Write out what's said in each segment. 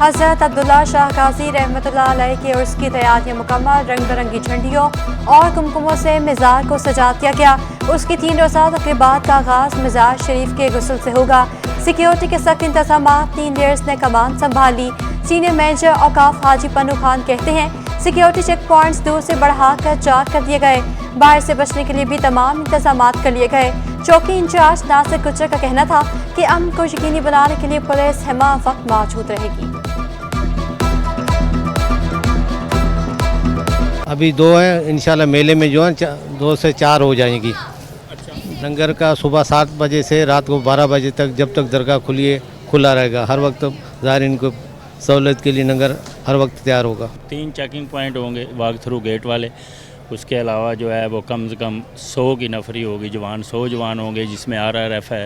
हज़रत अब्दुल्ला शाह गाजी रहमतुल्लाह अलैह के उर्स की तैयारियां मुकम्मल। रंग बिरंगी झंडियों और कुमकुमों से मज़ार को सजा दिया गया। उसकी 3 रोज़ा तक़रीबात का आगाज़ मज़ार शरीफ के गुस्ल से होगा। सिक्योरिटी के सख्त इंतजाम, 3 लेयर्स ने कमान संभाल ली। सीनियर मैनेजर औकाफ हाजी पन्नू खान कहते हैं, सिक्योरिटी चेक पॉइंट्स 2 से बढ़ाकर 4 कर दिए गए। बाहर से बचने के लिए भी तमाम इंतजाम कर लिए गए। चौकी इंचार्ज नासिर गुज्जर का कहना था कि अमन को यकीनी बनाने के लिए पुलिस हमा वक्त मौजूद रहेगी। अभी 2 हैं, इंशाल्लाह मेले में जो है 2 से 4 हो जाएंगी। लंगर का सुबह 7 बजे से रात को 12 बजे तक, जब तक दरगाह खुला रहेगा। हर वक्त ज़ायरीन को सहूलत के लिए लंगर हर वक्त तैयार होगा। 3 चेकिंग पॉइंट होंगे वॉक थ्रू गेट वाले। उसके अलावा जो है वो कम से कम 100 की नफरी होगी, 100 जवान होंगे, जिसमें RRF है,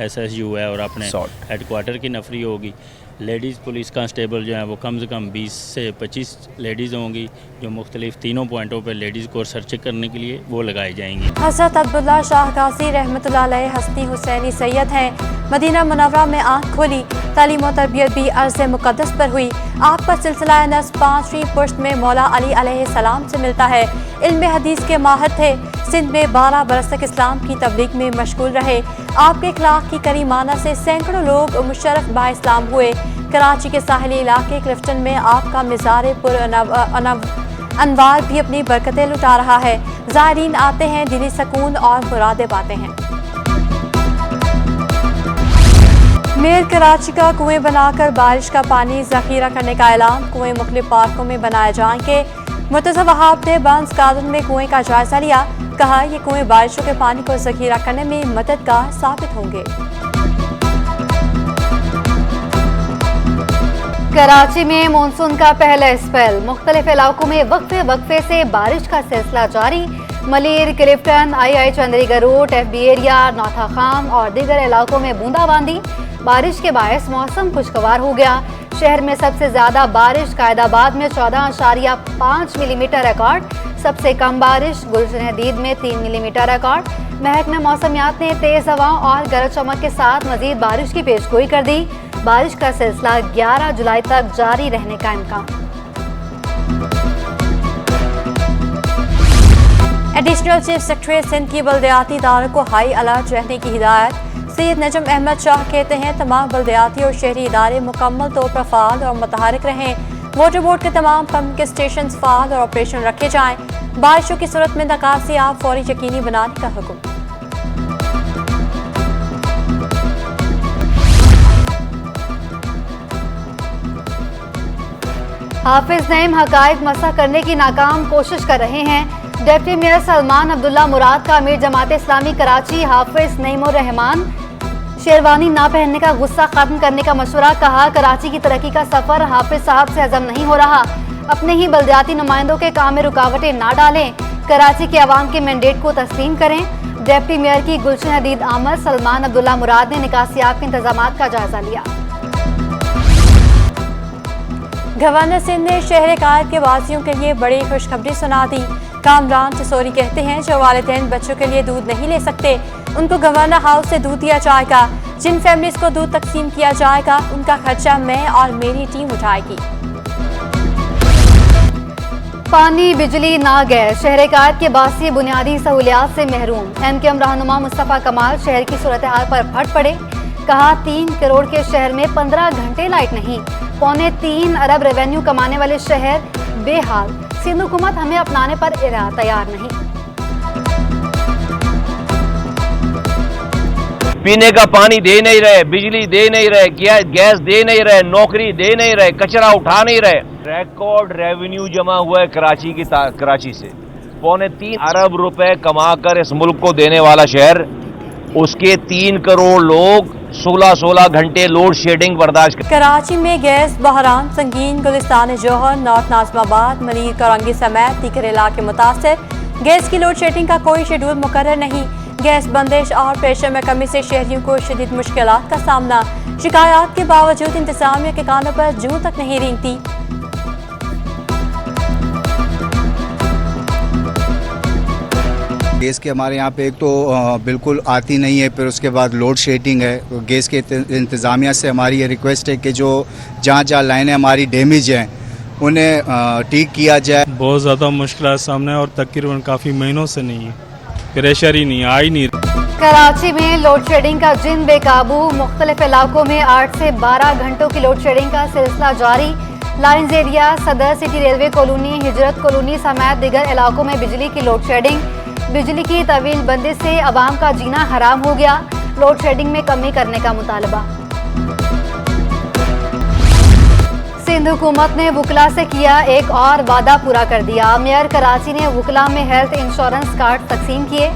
SSU है और अपने हेडक्वार्टर की नफरी होगी। लेडीज़ पुलिस कांस्टेबल जो है वो कम से कम 20 से 25 लेडीज़ होंगी, जो मुख्तलिफ तीनों पॉइंटों पर लेडीज़ को सर्च करने के लिए वो लगाई जाएंगी। हज़रत अब्दुल्ला शाह गाजी रहमतुल्लाह अलैह हस्ती हुसैनी सैयद हैं। मदीना मुनव्वरा में आँख खोली, तालीम और तरबियत भी अर्ज़ मुक़द्दस पर हुई। आपका सिलसिला नस्ब 5वीं पुश्त में मौला अली अलैहिस्सलाम से मिलता है। इल्म हदीस के माहिर थे। सिंध में 12 बरस तक इस्लाम की तबलीग में मशगूल रहे। आपके इखलाक की करीमाना से सैकड़ों लोग मुशर्रफ बा इस्लाम हुए। कराची के साहिली इलाके क्लिफ्टन में आपका मिज़ार पुर अनवार भी अपनी बरकतें लुटा रहा है। ज़ायरीन आते हैं, दिली सुकून और मुरादें पाते हैं। मेयर कराची का कुएं बनाकर बारिश का पानी ज़ख़ीरा करने का ऐलान। कुएं मुख्तलिफ पार्कों में बनाए जाएंगे। मुर्तज़ा वहाब ने बंस गार्डन में कुएं का जायजा लिया। कहा, ये कुएं बारिशों के पानी को ज़ख़ीरा करने में मददगार साबित होंगे। कराची में मानसून का पहला स्पेल। मुख्तलिफ इलाकों में वक्फे से बारिश का सिलसिला जारी। Malir, Clifton, II Chundrigar road, FB area, नौथा खाम और दीगर इलाकों में बूंदाबांदी। बारिश के बायस मौसम खुशगवार हो गया। शहर में सबसे ज्यादा बारिश कायदाबाद में 14.5 मिलीमीटर रिकॉर्ड। सबसे कम बारिश गुलशन हदीद में 3 मिलीमीटर रिकॉर्ड। महकमा मौसमियात ने तेज हवाओं और गरज चमक के साथ मजीद बारिश की पेशगोई कर दी। बारिश का सिलसिला 11 जुलाई तक जारी रहने का इम्कान। एडिशनल चीफ सेक्रेटरी सिंध की बल्दियाती इदारों को हाई अलर्ट रहने की हिदायत। सैयद नजम अहमद शाह कहते हैं, तमाम बल्दियाती और शहरी इदारे मुकम्मल तौर पर फ़ाल और मुतहरिक रहें। वाटर बोर्ड के तमाम पंप के स्टेशन फ़ाल और ऑपरेशन रखे जाएँ। बारिशों की सूरत में निकासी आप फौरी यकीनी बनाने का हुक्म। हाफिज नईम हकायक मसा करने की नाकाम कोशिश कर रहे हैं। डिप्टी मेयर सलमान अब्दुल्ला मुराद का अमीर जमात इस्लामी कराची हाफिज नईमुर रहमान शेरवानी ना पहनने का गुस्सा खत्म करने का मशवरा। कहा, कराची की तरक्की का सफर हाफिज साहब से हजम नहीं हो रहा। अपने ही बल्दियाती नुमाइंदों के काम में रुकावटें ना डालें। कराची के अवाम के मैंडेट को तस्लीम करें। डिप्टी मेयर की गुलशन हदीद आमद। सलमान अब्दुल्ला मुराद ने निकासियात के इंतजामात का जायजा लिया। गवर्नर सिंध ने शहर कायद के वासियों के लिए बड़ी खुशखबरी सुना दी। कामरान चसोरी कहते हैं, जो वालिदैन बच्चों के लिए दूध नहीं ले सकते, उनको गवर्नर हाउस से दूध दिया जाएगा। जिन फैमिलीज को दूध तकसीम किया जाएगा, उनका खर्चा मैं और मेरी टीम उठाएगी। पानी, बिजली ना गैस, शहर कायद के बासी बुनियादी सहूलियात से महरूम। MKM रहनुमा मुस्तफ़ा कमाल शहर की सूरत हाल पर फट पड़े। कहा, 3 करोड़ के शहर में 15 घंटे लाइट नहीं। 3.25 अरब रेवेन्यू कमाने वाले शहर बेहाल। सिंध हुकूमत हमें अपनाने पर तैयार नहीं। पीने का पानी दे नहीं रहे, बिजली दे नहीं रहे, गैस दे नहीं रहे, नौकरी दे नहीं रहे, कचरा उठा नहीं रहे। रिकॉर्ड रेवेन्यू जमा हुआ है कराची से। 3.25 अरब रुपए कमाकर इस मुल्क को देने वाला शहर, उसके 3 करोड़ लोग 16 घंटे लोड शेडिंग बर्दाश्त कर। कराची में गैस बहरान संगीन। गुलिस्तान जौहर, नॉर्थ नाज़िमाबाद, मलिर, करंगी समेत दीगर इलाके मुतासर। गैस की लोड शेडिंग का कोई शेड्यूल मुकर्रर नहीं। गैस बंदिश और प्रेशर में कमी से शहरियों को शदीद मुश्किलात का सामना। शिकायत के बावजूद इंतजामिया के कानों पर जूं तक नहीं रेंगती। गैस के हमारे यहाँ पे एक तो बिल्कुल आती नहीं है, फिर उसके बाद लोड शेडिंग है। तो गैस के इंतज़ामिया से हमारी ये रिक्वेस्ट है कि जो जहाँ लाइनें हमारी डैमेज हैं उन्हें ठीक किया जाए। बहुत ज़्यादा मुश्किल सामने और तकरीबन काफ़ी महीनों से नहीं है, प्रेशर ही नहीं आ ही नहीं। कराची में लोड शेडिंग का जिन बेकाबू, मुख्तलिफ इलाकों में 8 से 12 घंटों की लोड शेडिंग का सिलसिला जारी। लाइन्स एरिया, सदर सिटी रेलवे कॉलोनी, हिजरत कॉलोनी समेत दीगर इलाकों में बिजली की लोड शेडिंग। बिजली की तवील बंदिश से आवाम का जीना हराम हो गया। लोड शेडिंग में कमी करने का मुतालबा। सिंध हुकूमत ने वकला से किया एक और वादा पूरा कर दिया। मेयर कराची ने वकला में हेल्थ इंश्योरेंस कार्ड तकसीम किए।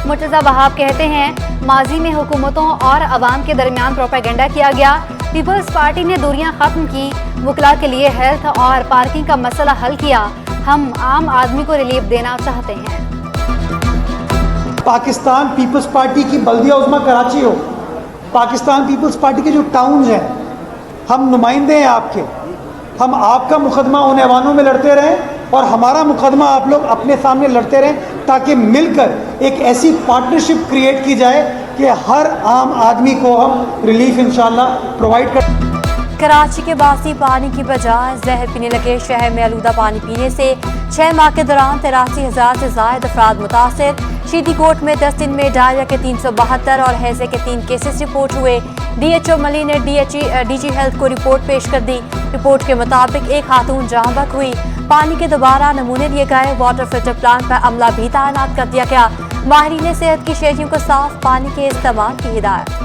मुर्तज़ा वहाब कहते हैं माजी में हुकूमतों और अवाम के दरमियान प्रोपेगेंडा किया गया। पीपल्स पार्टी ने दूरियां खत्म की, वकला के लिए हेल्थ और पार्किंग का मसला हल किया। हम आम आदमी को रिलीफ देना चाहते हैं। पाकिस्तान पीपल्स पार्टी की बल्दिया उज़्मा कराची हो, पाकिस्तान पीपल्स पार्टी के जो टाउन्स हैं, हम नुमाइंदे हैं आपके। हम आपका मुकदमा उन ऐवानों में लड़ते रहें और हमारा मुकदमा आप लोग अपने सामने लड़ते रहें, ताकि मिलकर एक ऐसी पार्टनरशिप क्रिएट की जाए कि हर आम आदमी को हम रिलीफ इंशाल्लाह प्रोवाइड कर। कराची के बासी पानी की बजाय जहर पीने लगे। शहर में आलूदा पानी पीने से 6 माह के दौरान 83,000 से जायद अफराद मुतासर। शीदीकोट में 10 दिन में डायरिया के 372 और हैजे के 3 केसेस रिपोर्ट हुए। DHO मली ने DG हेल्थ को रिपोर्ट पेश कर दी। रिपोर्ट के मुताबिक एक खातून जहां बक हुई। पानी के दोबारा नमूने लिए गए। वाटर फिल्टर प्लांट पर अमला भी तैनात कर दिया गया। माहिरीन सेहत की शहरियों को साफ पानी के इस्तेमाल की हिदायत।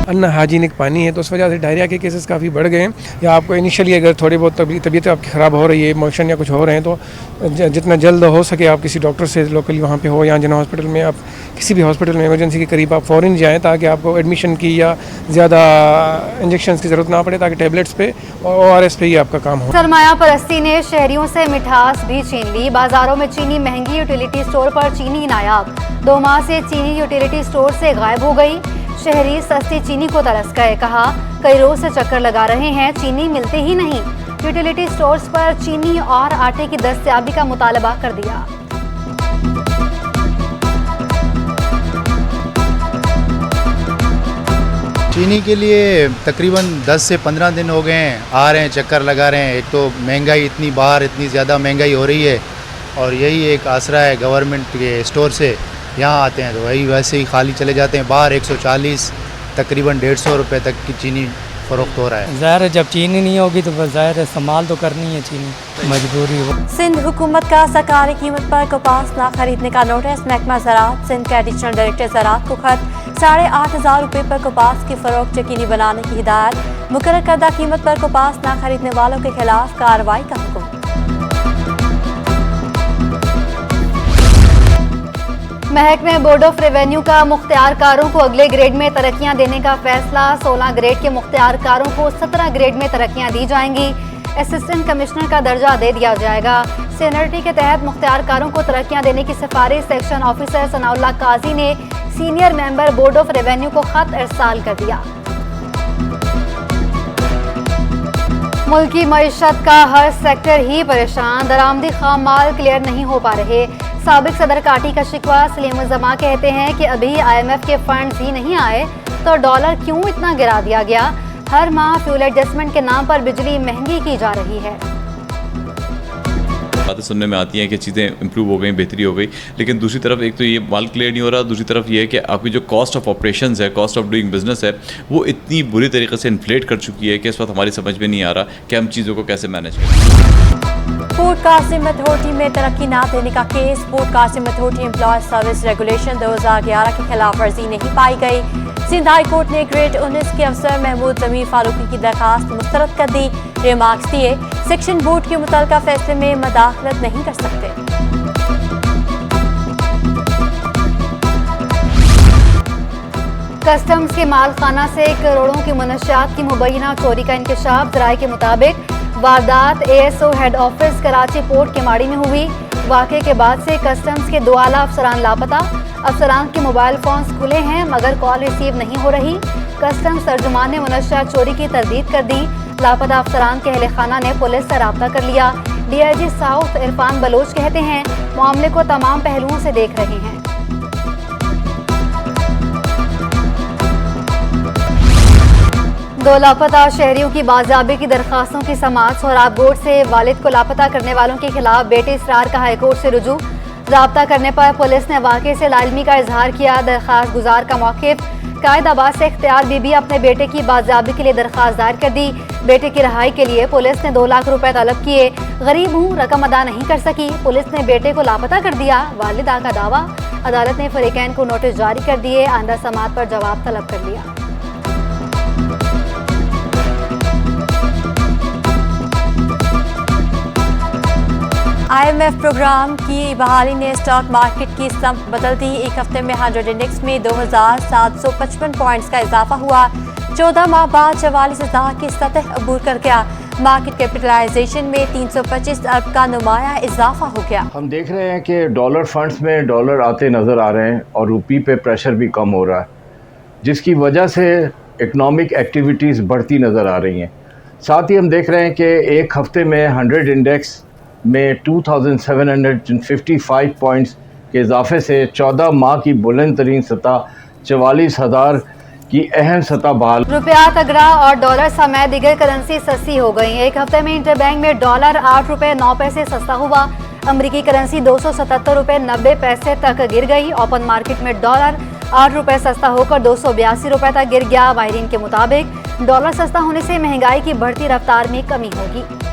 अनहाइजीनिक पानी है तो उस वजह से डायरिया के केसेस काफ़ी बढ़ गए हैं। या आपको इनिशियली अगर थोड़ी बहुत तबीयत आपकी ख़राब हो रही है, मोशन या कुछ हो रहे हैं, तो जितना जल्द हो सके आप किसी डॉक्टर से लोकली वहाँ पे हो या जना हॉस्पिटल में, आप किसी भी हॉस्पिटल में इमरजेंसी के करीब आप फ़ौरन जाएँ ताकि आपको एडमिशन की या ज़्यादा इंजेक्शन की ज़रूरत ना पड़े, ताकि टैबलेट्स पे और ORS पे ही आपका काम हो। सरमाया परस्ती ने शहरियों से मिठास भी छीन ली। बाजारों में चीनी महंगी, यूटिलिटी स्टोर पर चीनी नायाब। 2 माह से चीनी यूटिलिटी स्टोर से गायब हो गई। शहरी सस्ती चीनी को तरस गए। कहा कई रोज से चक्कर लगा रहे हैं, चीनी मिलती ही नहीं। यूटिलिटी स्टोर्स पर चीनी और आटे की दस्तयाबी का मुतालबा कर दिया। चीनी के लिए तकरीबन 10 से 15 दिन हो गए हैं, आ रहे हैं, चक्कर लगा रहे हैं। एक तो महंगाई इतनी, बाहर इतनी ज़्यादा महंगाई हो रही है और यही एक आसरा है गवर्नमेंट के स्टोर से। यहाँ आते हैं तो वही वैसे ही खाली चले जाते हैं। बाहर 140 तकरीबन 150 रुपये तक की चीनी फ़रोख्त हो रहा है। ज़ाहिर है जब चीनी नहीं होगी तो बस ज़ाहिर है इस्तेमाल तो करनी है, चीनी मजबूरी हो। सिंध हुकूमत का सरकारी कीमत पर कपास ना खरीदने का नोटिस। महकमा ज़राअत सिंध के एडिशनल डायरेक्टर ज़राअत को खत। 8,500 रुपये पर कपास की फ़रोख्त यकीनी बनाने की हिदायत। मुकर्रर करदा कीमत पर कपास ना खरीदने वालों के खिलाफ कार्रवाई का हुक्म। महकमे बोर्ड ऑफ रेवेन्यू का मुख्तियारकारों को अगले ग्रेड में तरक्कियां देने का फैसला। 16 ग्रेड के मुख्तियारकारों को 17 ग्रेड में तरक्कियां दी जाएंगी। असिस्टेंट कमिश्नर का दर्जा दे दिया जाएगा। सीनियरिटी के तहत मुख्तियारकारों को तरक्कियां देने की सिफारिश सेक्शन ऑफिसर सनाउल्लाह काजी ने senior member board of revenue को खत इरसाल कर दिया। मुल्की मईशत का हर सेक्टर ही परेशान। दरामदी खाम माल क्लियर नहीं हो पा रहे। साबिक सदर काटी का शिकवा। सलीम जमा कहते हैं कि अभी IMF के फंड्स ही नहीं आए तो डॉलर क्यों इतना गिरा दिया गया। हर माह फ्यूल एडजस्टमेंट के नाम पर बिजली महंगी की जा रही है। बातें सुनने में आती हैं कि चीज़ें इंप्रूव हो गई, बेहतरी हो गई, लेकिन दूसरी तरफ एक तो ये माल क्लियर नहीं हो रहा, दूसरी तरफ ये है कि आपकी जो कॉस्ट ऑफ ऑपरेशंस है, कॉस्ट ऑफ डूइंग बिजनेस है, वो इतनी बुरी तरीके से इन्फ्लेट कर चुकी है कि इस वक्त हमारी समझ में नहीं आ रहा कि हम चीज़ों को कैसे मैनेज करें। फूड कास्टिंग अथॉरिटी में तरक्की ना देने का case. Food costing authority employ service regulation 2011 की खिलाफ वर्जी नहीं पाई गई। सिंध हाई कोर्ट ने ग्रेड 19 के अफसर महमूद जमीर फारूकी की दरखास्त मुस्तरद कर दी। रिमार्क्स दिए सेक्शन बोर्ड के मुतल्लिका फैसले में मदाखलत नहीं कर सकते। कस्टम्स के मालखाना से करोड़ों की मनशियात की मुबैना चोरी का इंकशाफ। ज़राए के मुताबिक वारदात ASO head office Karachi port Keamari में हुई। वाक़े के बाद से कस्टम्स के 2 आला अफसरान लापता। अफसरान के मोबाइल फोन्स खुले हैं मगर कॉल रिसीव नहीं हो रही। कस्टम्स तर्जुमान ने मनशियात चोरी की तरदीद कर दी। लापता अफसरान के अहले खाना ने पुलिस से राब्ता कर लिया। DIG साउथ इरफान बलोच कहते हैं मामले को तमाम पहलुओं से देख रहे हैं। दो लापता शहरियों की बाजियाबी की दरखास्तों की समाअत। सोहराबगोट से वालिद को लापता करने वालों के खिलाफ बेटे इसरार का हाईकोर्ट से रुजू। राब्ता करने पर पुलिस ने वाक़े से लाइलमी का इजहार किया। दरखास्त गुजार का मौक़िफ़ कायदाबाद से इख्तियार बीबी अपने बेटे की बाजियाबी के लिए दरखास्त दायर कर दी। बेटे की रिहाई के लिए पुलिस ने 2 लाख रुपए तलब किए। गरीब हूँ, रकम अदा नहीं कर सकी, पुलिस ने बेटे को लापता कर दिया, वालिदा का दावा। अदालत ने फरीकैन को नोटिस जारी कर दिए। आइंदा समाअत पर जवाब तलब कर लिया। IMF प्रोग्राम की बहाली ने स्टॉक मार्केट की स्लम्प बदल दी। एक हफ्ते में 100 इंडेक्स में 2755 पॉइंट्स का इजाफा हुआ। 14 माह बाद 44,000 की सतह अबूर कर गया। मार्केट कैपिटलाइजेशन में 325 अरब का नुमाया इजाफा हो गया। हम देख रहे हैं कि डॉलर फंड्स में डॉलर आते नज़र आ रहे हैं और रुपये पे प्रेशर भी कम हो रहा है, जिसकी वजह से इकनॉमिक एक्टिविटीज़ बढ़ती नज़र आ रही हैं। साथ ही हम देख रहे हैं कि एक हफ्ते में 100 इंडेक्स में 2755 पॉइंट्स के इजाफे से 14 माह की बुलंद तरीन सतह 44,000 की अहम सतह बहाल। रुपया तगड़ा और डॉलर समेत दीगर करेंसी सस्ती हो गई। एक हफ्ते में इंटरबैंक में डॉलर 8 रुपये 9 पैसे सस्ता हुआ। अमरीकी करेंसी 277 रुपये 90 पैसे तक गिर गई। ओपन मार्केट में डॉलर 8 रुपये सस्ता होकर 282 रुपये तक गिर गया। माहिरीन के मुताबिक डॉलर सस्ता होने से महंगाई की बढ़ती रफ्तार में कमी होगी।